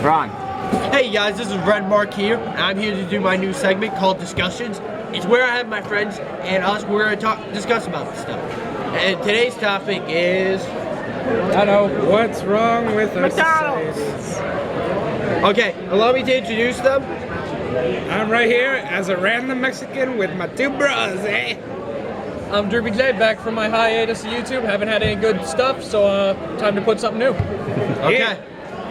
Ron. Hey guys, this is Red Mark here, and I'm here to do my new segment called Discussions. It's where I have my friends and us, we're going to discuss about this stuff. And today's topic is... I know. What's wrong with our McDonald's. society? Okay, allow me to introduce them. I'm right here as a random Mexican with my two bros, eh? I'm Droopy J, back from my hiatus of YouTube. Haven't had any good stuff, so time to put something new. Okay,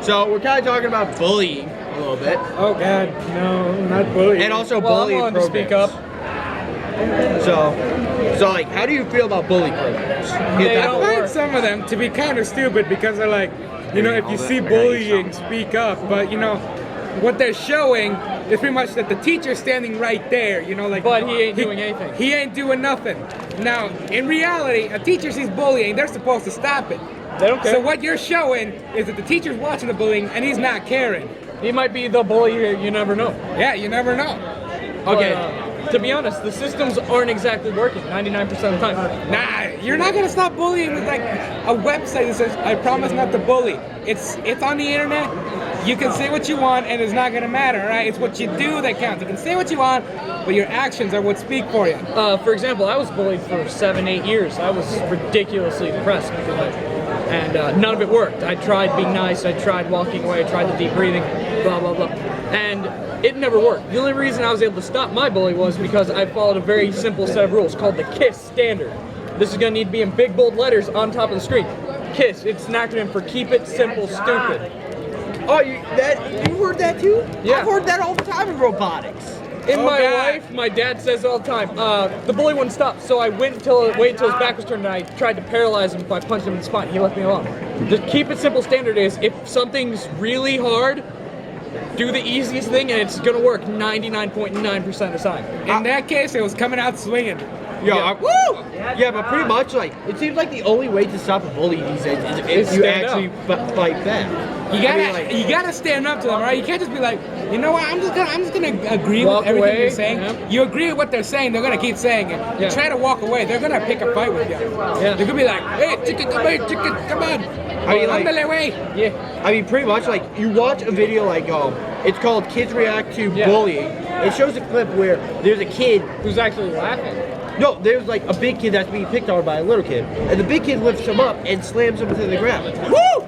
so we're kind of talking about bullying a little bit. Oh God, no, not bullying. And also Well, I'm bullying willing to programs. speak up. So like, how do you feel about bullying programs? They I don't find work. some of them to be kind of stupid because they're like, you know, if you see bullying, speak up. But you know, what they're showing is pretty much that the teacher's standing right there. You know, like. But he ain't doing anything. He ain't doing nothing. Now, in reality, a teacher sees bullying, they're supposed to stop it. They don't care. So what you're showing is that the teacher's watching the bullying and he's not caring. He might be the bully here, you never know. Yeah, you never know. Okay. But, to be honest, the systems aren't exactly working 99% of the time. Nah, you're not gonna stop bullying with like a website that says, I promise not to bully. It's on the internet. You can say what you want and it's not gonna matter, right? It's what you do that counts. You can say what you want, but your actions are what speak for you. For example, I was bullied for 7-8 years. I was ridiculously depressed. And none of it worked. I tried being nice, I tried walking away, I tried the deep breathing, blah, blah, blah. And it never worked. The only reason I was able to stop my bully was because I followed a very simple set of rules called the KISS standard. This is gonna need to be in big bold letters on top of the screen. KISS, it's an acronym for Keep It Simple Stupid. Oh, you heard that too? Yeah. I've heard that all the time in robotics. In Oh, my God. life, my dad says all the time, the bully wouldn't stop, so I waited until his back was turned and I tried to paralyze him by punching him in the spine. He left me alone. Just keep it simple standard is, if something's really hard, do the easiest thing and it's gonna work 99.9% of the time. In that case, it was coming out swinging. Woo! Yeah, but pretty much like it seems like the only way to stop a bully these days is if Is you stand actually fight back. You gotta, I mean, like, you gotta stand up to them, right? You can't just be like, you know what? I'm just gonna agree Walk with everything away, you're saying. yeah. You agree with what they're saying, they're gonna keep saying it. You Yeah. try to walk away, they're gonna pick a fight with you. Yeah. They're gonna be like, hey, chicken, come here, chicken, come on. I mean, like- Ándale, wey. Yeah. I mean, pretty much like you watch a video like it's called Kids React to Yeah. Bullying. It shows a clip where there's a kid. Who's actually laughing? No, there's like a big kid that's being picked on by a little kid, and the big kid lifts him up and slams him to the ground. Woo!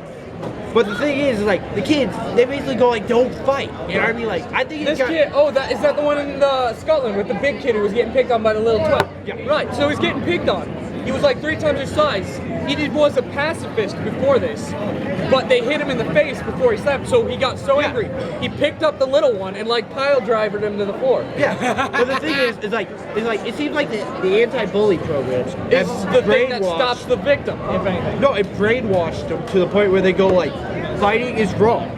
But the thing is like the kids, they basically go like, "Don't fight." You know what I mean? Like I think This kid, is that the one in Scotland with the big kid who was getting picked on by the little twat? Yeah. Right, so he's getting picked on. He was like 3 times his size. He was a pacifist before this, but they hit him in the face before he slept, so he got so Yeah. angry. He picked up the little one and like pile drivered him to the floor. Yeah, but the thing is it seems like the anti-bully programs Is have the thing that brainwashed- stops the victim, if anything. No, it brainwashed them to the point where they go like, fighting is wrong,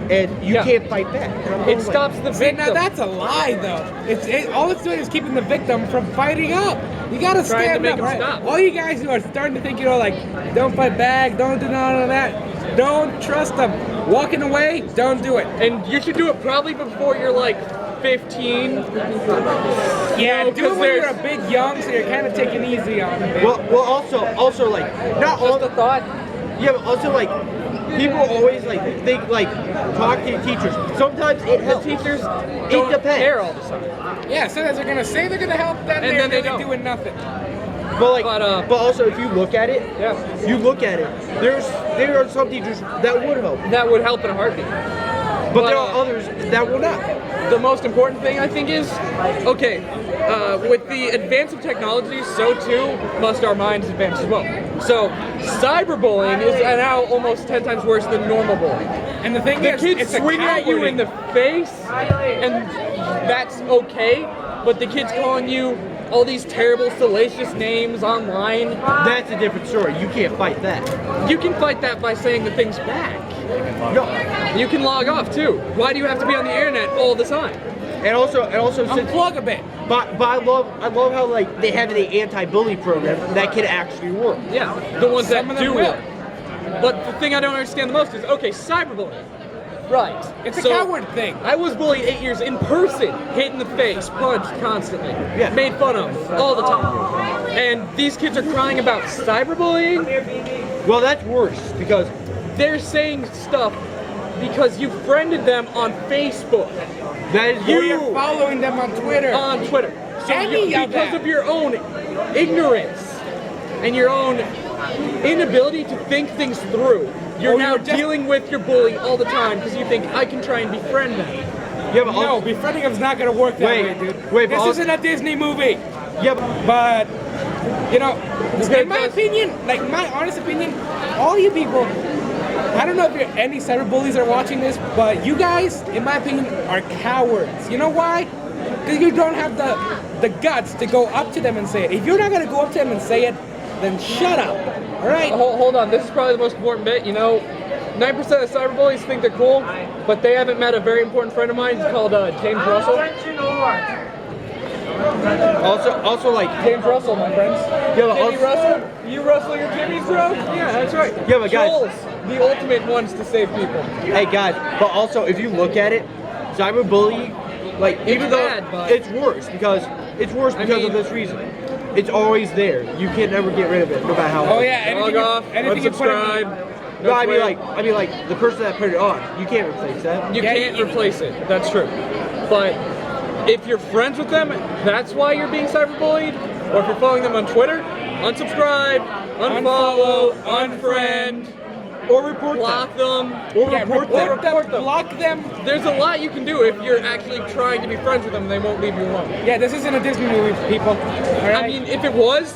and you Yeah. can't fight back. And I'm going It like, stops the See, now victim. that's a lie, though. All it's doing is keeping the victim from fighting up. You gotta Trying to stand make up, him right? stop. All you guys who are starting to think, you know, like, don't fight back, don't do none of that. Don't trust them. Walking away, don't do it. And you should do it probably before you're like 15. Yeah, know, do it 'cause when you're there's- a big young, so you're kind of taking easy on them. Well, also like not all Just a thought. Yeah, but also like people always like think like talk to your teachers. Sometimes it The helps. teachers It don't depends. care all the time. Yeah, sometimes they're gonna say they're gonna help, then And they're then they really don't. doing nothing. But But, also if you look at it, Yeah. you look at it. There are some teachers that would help, That would help in a heartbeat. but there are others that will not. The most important thing I think is, okay, with the advance of technology, so too must our minds advance as well. So cyberbullying is now almost 10 times worse than normal bullying. And the thing The is, kids it's a swing at you in the face, and that's okay, but the kids calling you all these terrible, salacious names online, That's a different story. You can't fight that. you can fight that by saying the things back. No, You can log off too. Why do you have to be on the internet all the time? and also since, unplug a bit. but I love how like they have the anti-bully program that can actually work. Yeah, the ones Some that of them do will. work. But the thing I don't understand the most is, okay, cyberbullying. Right. It's a So, coward thing. I was bullied 8 years in person, hit in the face, punched constantly, Yeah. made fun of all the time. And these kids are crying about cyberbullying. Well, that's worse because They're saying stuff because you friended them on Facebook, That is You're following them on Twitter. on Twitter. So Any of because that. of your own ignorance and your own inability to think things through, you're Or now you're just- dealing with your bully all the time because you think I can try and befriend them. yeah, but No, befriending them's not gonna work that Wait, way, dude. wait, but this also- isn't a Disney movie. yeah, but But you know, guy in my does- opinion, like my honest opinion, all you people, I don't know if any cyberbullies are watching this, but you guys, in my opinion, are cowards. You know why? Because you don't have the guts to go up to them and say it. If you're not gonna go up to them and say it, then shut up. All right? Hold on, this is probably the most important bit. You know, 9% of cyberbullies think they're cool, but they haven't met a very important friend of mine called James Russell. also like, James Russell, my friends. yeah, but Jimmy also, Russell? You Russell your Jimmy's, bro? Yeah, that's right. Yeah, but guys- Trolls, the ultimate ones to save people. hey guys, but also if you look at it, cyberbullying, like even though bad, but- it's worse because mean- of this reason. It's always there. You can never get rid of it, no matter how. Oh yeah, Log off, anything you put in, unsubscribe. No, I mean Twitter. like the person that put it on, you can't replace that. You Yeah, can't replace it. That's true. But if you're friends with them, that's why you're being cyberbullied. Or if you're following them on Twitter, unsubscribe, unfollow, unfriend, Or report block them. Or yeah, report report them. them, block them. There's a lot you can do if you're actually trying to be friends with them and they won't leave you alone. Yeah, this isn't a Disney movie, people. All right? I mean, if it was,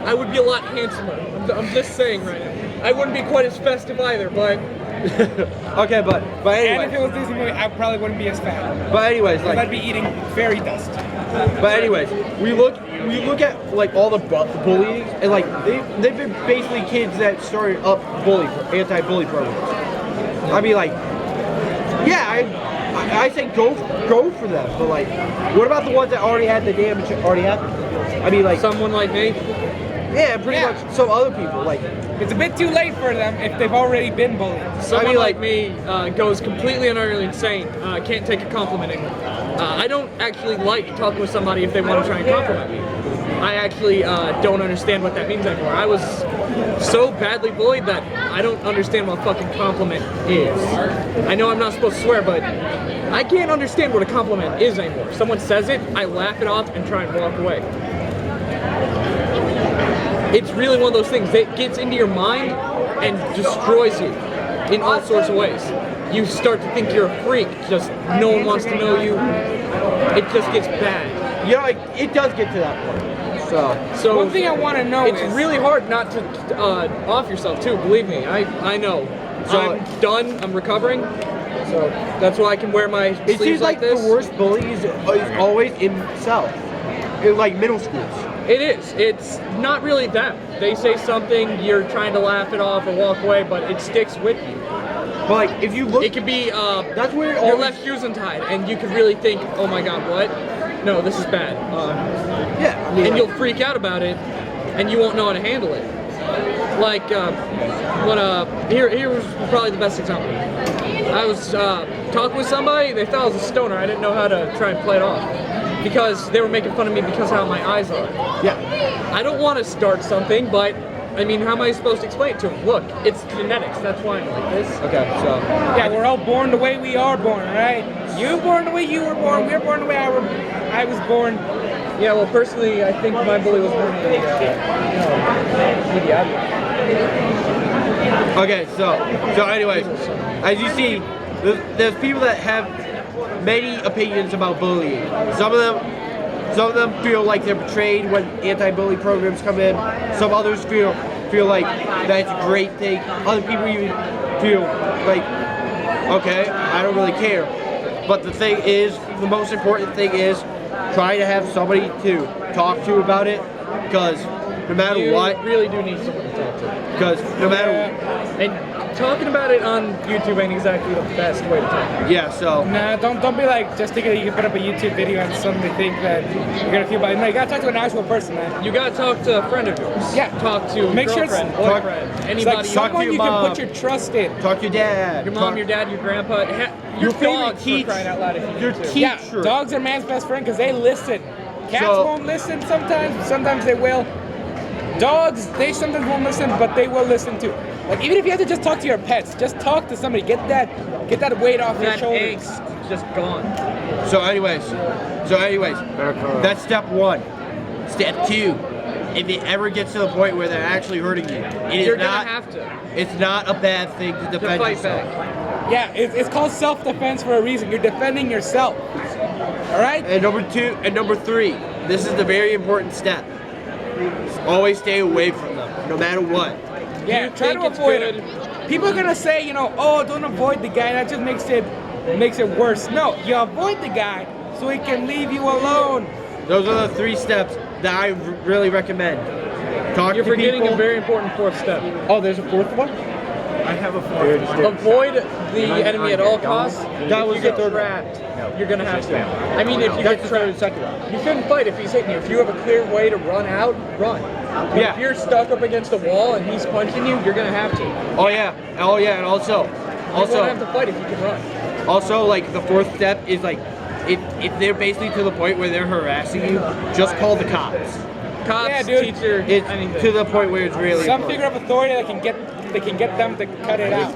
I would be a lot handsomer. I'm just saying right now. I wouldn't be quite as festive either, but Okay, but and if it anyway, was a Disney movie, I probably wouldn't be as fat. but anyways, I'd like, be eating fairy dust. but anyways, we look at like all the bullying and like they've been basically kids that started up anti-bully programs. I mean, like, yeah, I say go for them, but like, what about the ones that already had the damage already happened? I mean, like, someone like me, yeah, pretty Yeah. much some other people, like, It's a bit too late for them if they've already been bullied. someone like- like me goes completely and utterly insane. Can't take a compliment anymore. I don't actually like talking with somebody if they want to try and compliment me. I actually don't understand what that means anymore. I was so badly bullied that I don't understand what a fucking compliment is. I know I'm not supposed to swear, but I can't understand what a compliment is anymore. Someone says it, I laugh it off and try and walk away. It's really one of those things that gets into your mind and destroys you in all sorts of ways. You start to think you're a freak, just no one wants to know you. It just gets bad. you know, like, it does get to that point. So One thing I want to know it's is really hard not to off yourself too. Believe me, I know. So- I'm done. I'm recovering. So that's why I can wear my It sleeves seems like this. the worst bullying is always in South, in like middle schools. It is. It's not really them. They say something, you're trying to laugh it off or walk away, but it sticks with you. But like, if you look, It could be that's where it your always, left shoe's untied, and you could really think, oh my god, what? No, this is bad. yeah, I mean, And like, you'll freak out about it, and you won't know how to handle it. Like when here was probably the best example. I was talking with somebody, they thought I was a stoner. I didn't know how to try and play it off because they were making fun of me because of how my eyes are. yeah, I don't want to start something, but I mean, how am I supposed to explain it to them? Look, it's genetics. That's why I'm like this. okay, so yeah, we're all born the way we are born, all right? You born the way you were born. We're born the way I was born. Yeah, well, personally, I think my bully was born in okay, so anyways, as you see, there's people that have many opinions about bullying. Some of them feel like they're betrayed when anti-bully programs come in. Some others feel like that's a great thing. Other people even feel like, okay, I don't really care. But the thing is, the most important thing is try to have somebody to talk to about it, because no matter You what, really do need someone to talk to. because no matter, And talking about it on YouTube ain't exactly the best way to talk. yeah, so. Nah, don't be like just thinking you can put up a YouTube video and suddenly think that you're gonna feel bad. No, you gotta talk to an actual person, man. You gotta talk to a friend of yours. Yeah. Talk to Make sure it's- girlfriend, boyfriend, It's anybody. like Talk to someone your you mom. can put your trust in. Talk to your dad. your mom, your dad, your grandpa, your favorite dogs for teach- crying out loud if you your need to. teach- Yeah, Teacher. dogs are man's best friend because they listen. Cats So- won't listen sometimes. Sometimes they will. Dogs, they sometimes won't listen, but they will listen too. Like even if you have to just talk to your pets, just talk to somebody. Get that weight off your That shoulders. angst just gone. So anyways, that's step 1. Step 2, if it ever gets to the point where they're actually hurting you, You're gonna have to it's not a bad thing to defend fight yourself. back. Yeah, it's called self-defense for a reason. You're defending yourself. All right. And number 2 and number 3, this is the very important step. Always stay away from them, no matter what. Yeah, You try think to it's avoid good? it. People are gonna say, oh, don't avoid the guy. That just makes it worse. No, you avoid the guy so he can leave you alone. Those are the 3 steps that I really recommend. Talk You're to forgetting people. a very important 4th step. Oh, there's a 4th one? Avoid the enemy at all costs. That was If the you get 3rd one. trapped, you're gonna have to. I mean, if you That's get the 3rd and trapped, 2nd one. you shouldn't fight if he's hitting you. If you have a clear way to run out, run. But Yeah. if you're stuck up against a wall and he's punching you, you're gonna have to. Oh yeah, and also, You won't have to fight if you can run. like the 4th step is like, if they're basically to the point where they're harassing you, just call the cops. Cops, Yeah, dude. teacher, It's anything. to the point where it's really Some important. figure of authority that can get them to cut it out.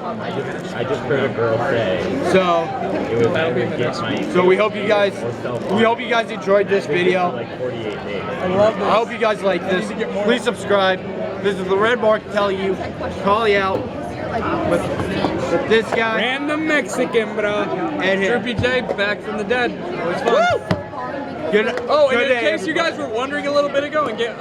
I just heard a girl say So, it was That'll be either get fantastic. my so we hope you guys enjoyed this video. like 48 days. I love this. I hope you guys like this. Please subscribe. This is the Red Mark telling you, calling out with this guy Random Mexican, bro. and him. Droopy J back from the dead. It was fun. Good, Oh, good and in day, case you guys were wondering a little bit ago and get